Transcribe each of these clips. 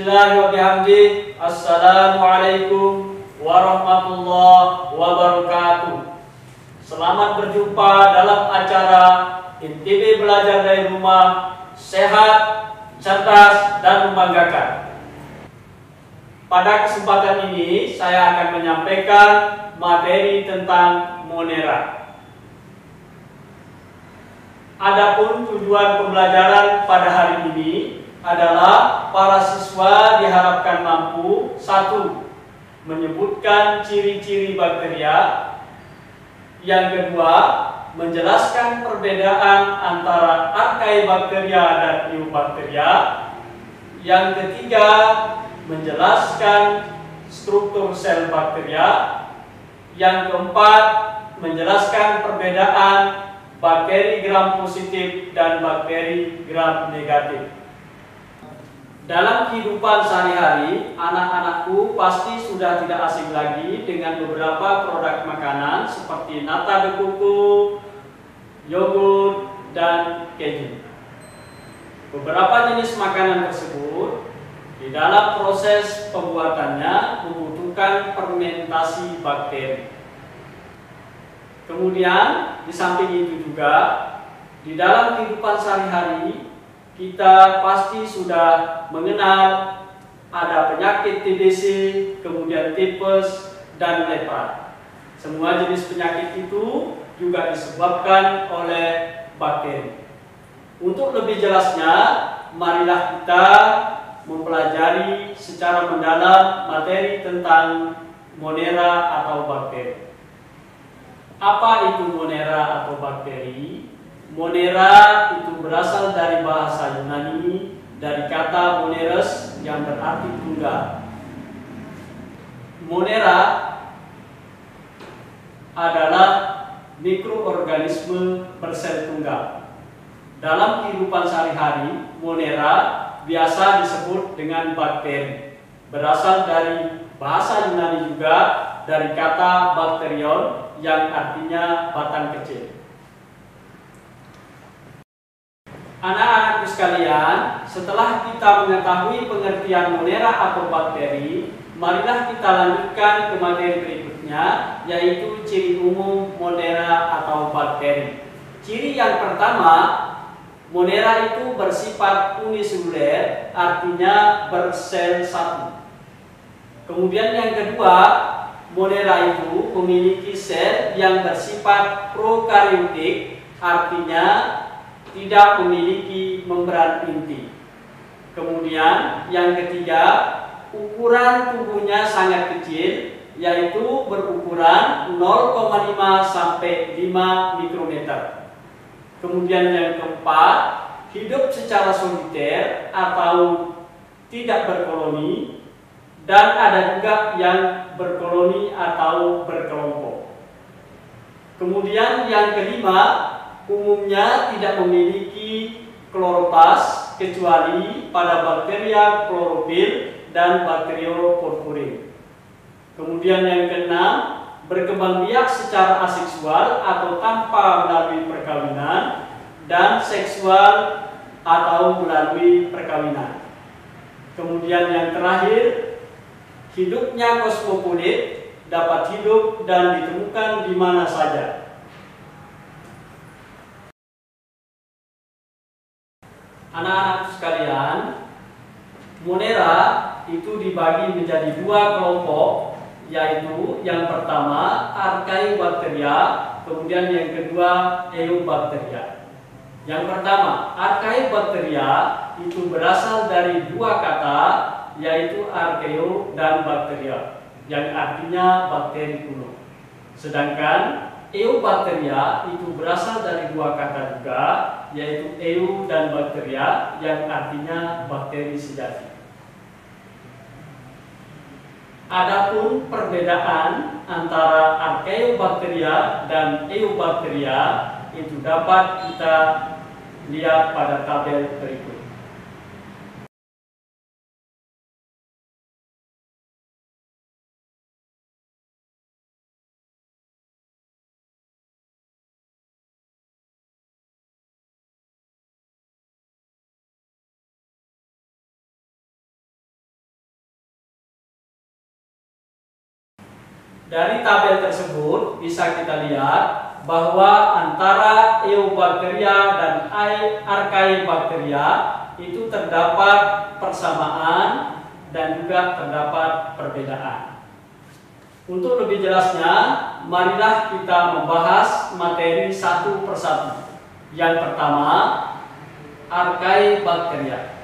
Alhamdulillah wa bihamdi. Assalamualaikum warahmatullahi wabarakatuh. Selamat berjumpa dalam acara INTIB Belajar dari Rumah, Sehat, Cerdas, dan Membanggakan. Pada kesempatan ini saya akan menyampaikan materi tentang Monera. Adapun tujuan pembelajaran pada hari ini adalah para siswa diharapkan mampu: 1. Menyebutkan ciri-ciri bakteria. Yang kedua, menjelaskan perbedaan antara Archaebacteria dan Eubacteria. Yang ketiga, menjelaskan struktur sel bakteria. Yang keempat, menjelaskan perbedaan bakteri gram positif dan bakteri gram negatif. Dalam kehidupan sehari-hari, anak-anakku pasti sudah tidak asing lagi dengan beberapa produk makanan seperti nata de coco, yogurt, dan keju. Beberapa jenis makanan tersebut di dalam proses pembuatannya membutuhkan fermentasi bakteri. Kemudian, di samping itu juga, di dalam kehidupan sehari-hari kita pasti sudah mengenal ada penyakit TBC, kemudian tipes, dan lepra. Semua jenis penyakit itu juga disebabkan oleh bakteri. Untuk lebih jelasnya, marilah kita mempelajari secara mendalam materi tentang Monera atau bakteri. Apa itu Monera atau bakteri? Monera itu berasal dari bahasa Yunani, dari kata moneres yang berarti tunggal. Monera adalah mikroorganisme bersel tunggal. Dalam kehidupan sehari-hari, Monera biasa disebut dengan bakteri. Berasal dari bahasa Yunani juga, dari kata bakterion yang artinya batang kecil. Anak-anakku sekalian, setelah kita mengetahui pengertian Monera atau bakteri, marilah kita lanjutkan ke materi berikutnya, yaitu ciri umum Monera atau bakteri. Ciri yang pertama, Monera itu bersifat uniseluler, artinya bersel satu. Kemudian yang kedua, Monera itu memiliki sel yang bersifat prokaryotik, artinya tidak memiliki membran inti. Kemudian yang ketiga, ukuran tubuhnya sangat kecil, yaitu berukuran 0,5 sampai 5 mikrometer. Kemudian yang keempat, hidup secara soliter atau tidak berkoloni, dan ada juga yang berkoloni atau berkelompok. Kemudian yang kelima, umumnya tidak memiliki kloroplas kecuali pada Bacteria chlorophyll dan Bacteropurpurin. Kemudian yang keenam, berkembang biak secara aseksual atau tanpa melalui perkawinan, dan seksual atau melalui perkawinan. Kemudian yang terakhir, hidupnya kosmopolit, dapat hidup dan ditemukan di mana saja. Anak-anak sekalian, Monera itu dibagi menjadi dua kelompok, yaitu yang pertama Archaebacteria, kemudian yang kedua Eubacteria. Yang pertama, Archaebacteria itu berasal dari dua kata, yaitu archaeo dan bacteria, yang artinya bakteri kuno. Sedangkan Eubacteria itu berasal dari dua kata juga, yaitu eu dan bacteria, yang artinya bakteri sejati. Adapun perbedaan antara Archaeobacteria dan Eubacteria itu dapat kita lihat pada tabel berikut. Dari tabel tersebut bisa kita lihat bahwa antara Eubacteria dan Archaebacteria itu terdapat persamaan dan juga terdapat perbedaan. Untuk lebih jelasnya, marilah kita membahas materi satu persatu. Yang pertama, Archaebacteria.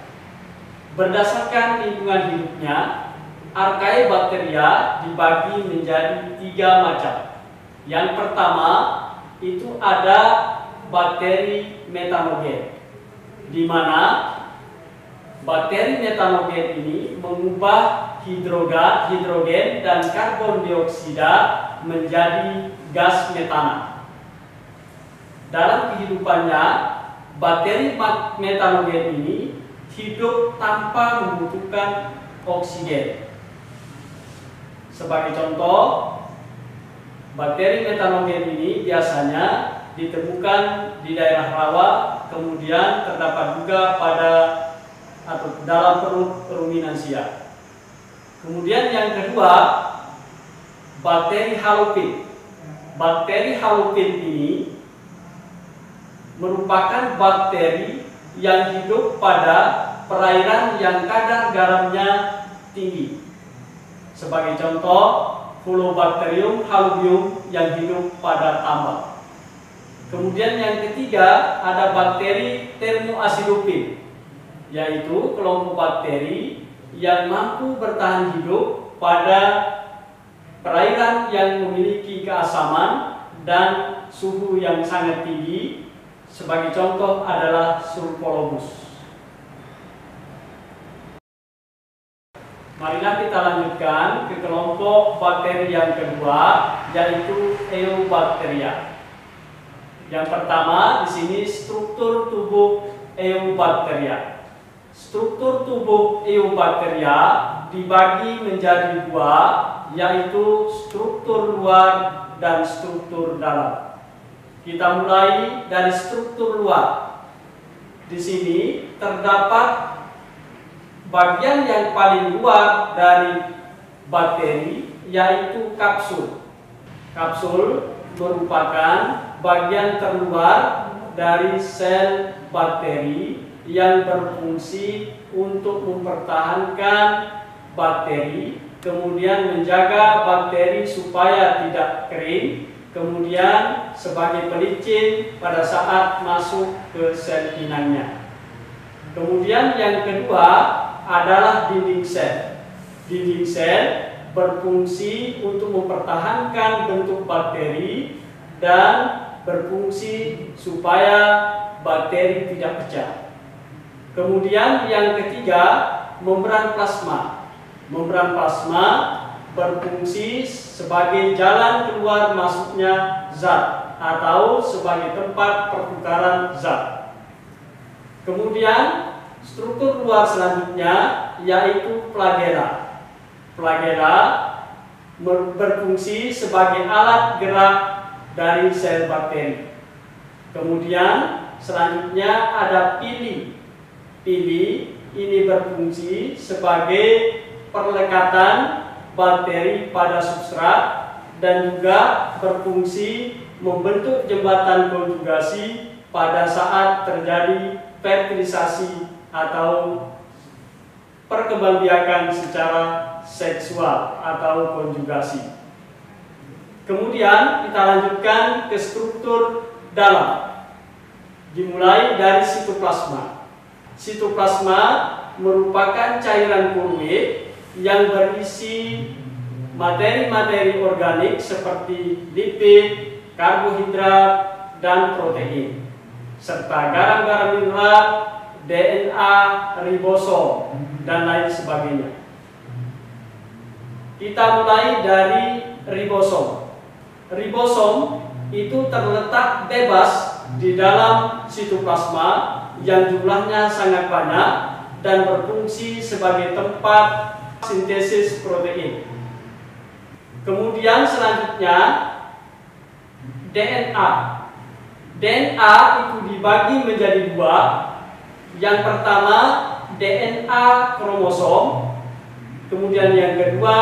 Berdasarkan lingkungan hidupnya, Archaebacteria dibagi menjadi 3 macam. Yang pertama, itu ada bakteri metanogen, di mana bakteri metanogen ini mengubah hidrogen dan karbon dioksida menjadi gas metana. Dalam kehidupannya, bakteri metanogen ini hidup tanpa membutuhkan oksigen. Sebagai contoh, bakteri metanogen ini biasanya ditemukan di daerah rawa, kemudian terdapat juga pada atau dalam perut ruminansia. Kemudian yang kedua, bakteri halopin. Bakteri halopin ini merupakan bakteri yang hidup pada perairan yang kadar garamnya tinggi. Sebagai contoh, Fulobacterium halubium yang hidup pada tambak. Kemudian yang ketiga ada bakteri termoacidopin, yaitu kelompok bakteri yang mampu bertahan hidup pada perairan yang memiliki keasaman dan suhu yang sangat tinggi. Sebagai contoh adalah Sulfolobus. Marilah kita lanjutkan ke kelompok bakteri yang kedua, yaitu Eubacteria. Yang pertama di sini struktur tubuh Eubacteria. Struktur tubuh Eubacteria dibagi menjadi 2, yaitu struktur luar dan struktur dalam. Kita mulai dari struktur luar. Di sini terdapat bagian yang paling luar dari bakteri, yaitu kapsul. Kapsul merupakan bagian terluar dari sel bakteri yang berfungsi untuk mempertahankan bakteri, kemudian menjaga bakteri supaya tidak kering, kemudian sebagai pelicin pada saat masuk ke sel inangnya. Kemudian yang kedua adalah dinding sel. Dinding sel berfungsi untuk mempertahankan bentuk bakteri dan berfungsi supaya bakteri tidak pecah. Kemudian yang ketiga, membran plasma. Membran plasma berfungsi sebagai jalan keluar masuknya zat atau sebagai tempat pertukaran zat. Kemudian struktur luar selanjutnya yaitu flagella. Flagella berfungsi sebagai alat gerak dari sel bakteri. Kemudian selanjutnya ada pili. Pili ini berfungsi sebagai perlekatan bakteri pada substrat dan juga berfungsi membentuk jembatan konjugasi pada saat terjadi fertilisasi atau perkembangbiakan secara seksual atau konjugasi. Kemudian kita lanjutkan ke struktur dalam, dimulai dari sitoplasma. Sitoplasma merupakan cairan fluid yang berisi materi-materi organik seperti lipid, karbohidrat, dan protein, serta garam-garam mineral, DNA, ribosom, dan lain sebagainya. Kita mulai dari ribosom. Ribosom itu terletak bebas di dalam sitoplasma yang jumlahnya sangat banyak dan berfungsi sebagai tempat sintesis protein. Kemudian selanjutnya DNA. DNA itu dibagi menjadi 2. Yang pertama DNA kromosom, kemudian yang kedua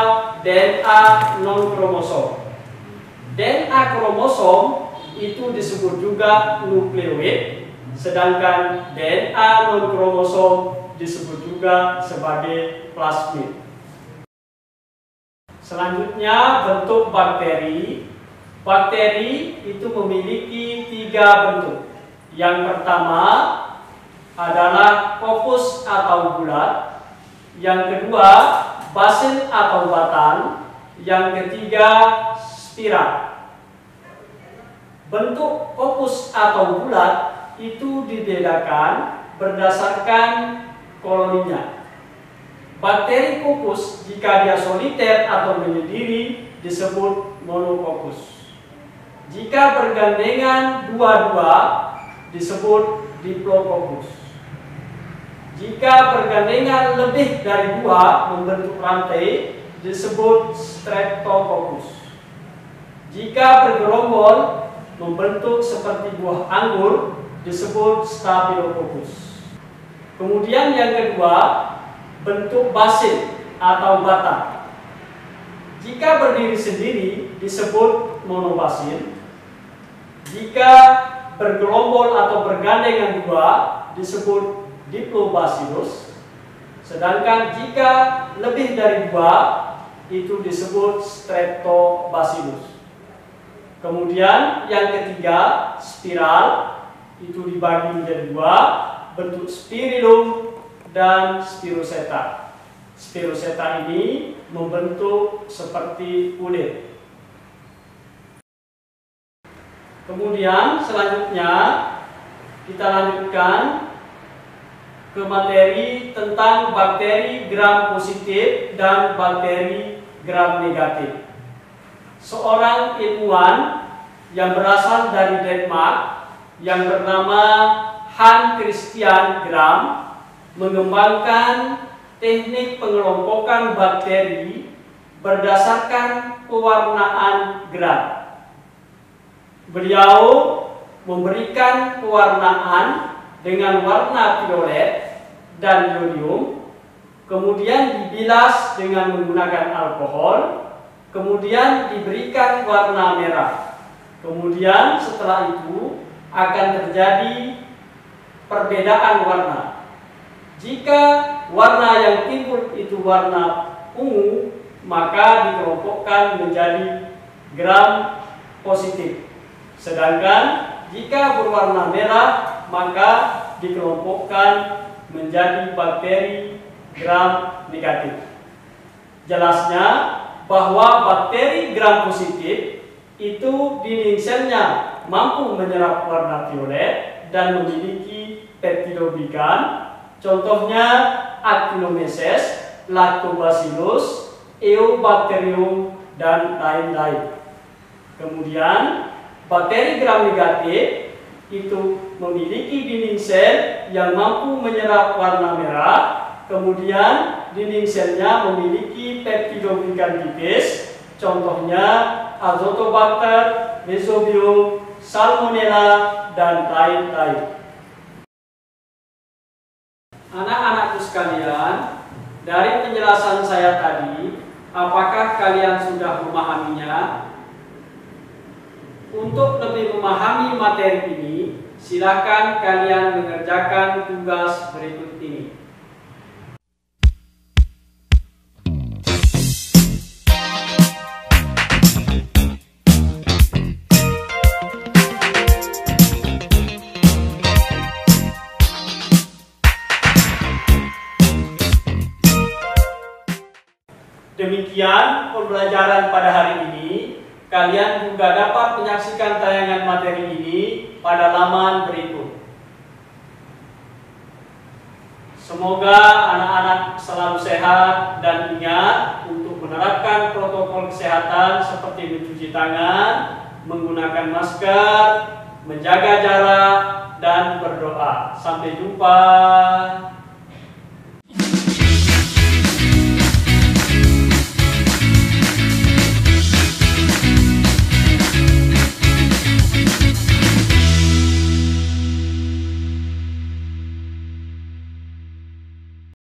DNA non-kromosom. DNA kromosom itu disebut juga nukleoid, sedangkan DNA non-kromosom disebut juga sebagai plasmid. Selanjutnya bentuk bakteri. Bakteri itu memiliki 3 bentuk. Yang pertama adalah kopus atau bulat. Yang kedua basil atau batan. Yang ketiga spiral. Bentuk kopus atau bulat itu dibedakan berdasarkan koloninya. Bakteri kopus jika dia soliter atau menyendiri disebut monokopus. Jika bergandengan dua-dua disebut diplokopus. Jika bergandengan lebih dari 2 membentuk rantai disebut streptococcus. Jika bergerombol membentuk seperti buah anggur disebut staphylococcus. Kemudian yang kedua, bentuk basil atau batang. Jika berdiri sendiri disebut monobasil. Jika bergerombol atau bergandengan 2 disebut diplobacillus. Sedangkan jika lebih dari 2 itu disebut streptobacillus. Kemudian yang ketiga, spiral itu dibagi menjadi 2, bentuk spirillum dan spiroseta. Spiroseta ini membentuk seperti kulit. Kemudian selanjutnya kita lanjutkan ke materi tentang bakteri gram positif dan bakteri gram negatif. Seorang ilmuwan yang berasal dari Denmark yang bernama Hans Christian Gram mengembangkan teknik pengelompokan bakteri berdasarkan pewarnaan gram. Beliau memberikan pewarnaan dengan warna violet dan iodium, kemudian dibilas dengan menggunakan alkohol, kemudian diberikan warna merah. Kemudian setelah itu akan terjadi perbedaan warna. Jika warna yang timbul itu warna ungu, maka dikelompokkan menjadi gram positif. Sedangkan jika berwarna merah, maka dikelompokkan menjadi bakteri gram negatif. Jelasnya bahwa bakteri gram positif itu dinding selnya mampu menyerap warna violet dan memiliki peptidobigan. Contohnya Actinomyces, Lactobacillus, Eubacterium, dan lain-lain. Kemudian bakteri gram negatif itu memiliki dinding sel yang mampu menyerap warna merah. Kemudian dinding selnya memiliki peptidobigan tipis. Contohnya Azotobacter, Mesobium, Salmonella, dan lain-lain. Anak-anakku sekalian, dari penjelasan saya tadi, apakah kalian sudah memahaminya? Untuk lebih memahami materi ini, silakan kalian mengerjakan tugas berikut ini. Demikian pembelajaran pada hari ini. Kalian juga dapat menyaksikan tayangan materi ini pada laman berikut. Semoga anak-anak selalu sehat dan ingat untuk menerapkan protokol kesehatan seperti mencuci tangan, menggunakan masker, menjaga jarak, dan berdoa. Sampai jumpa.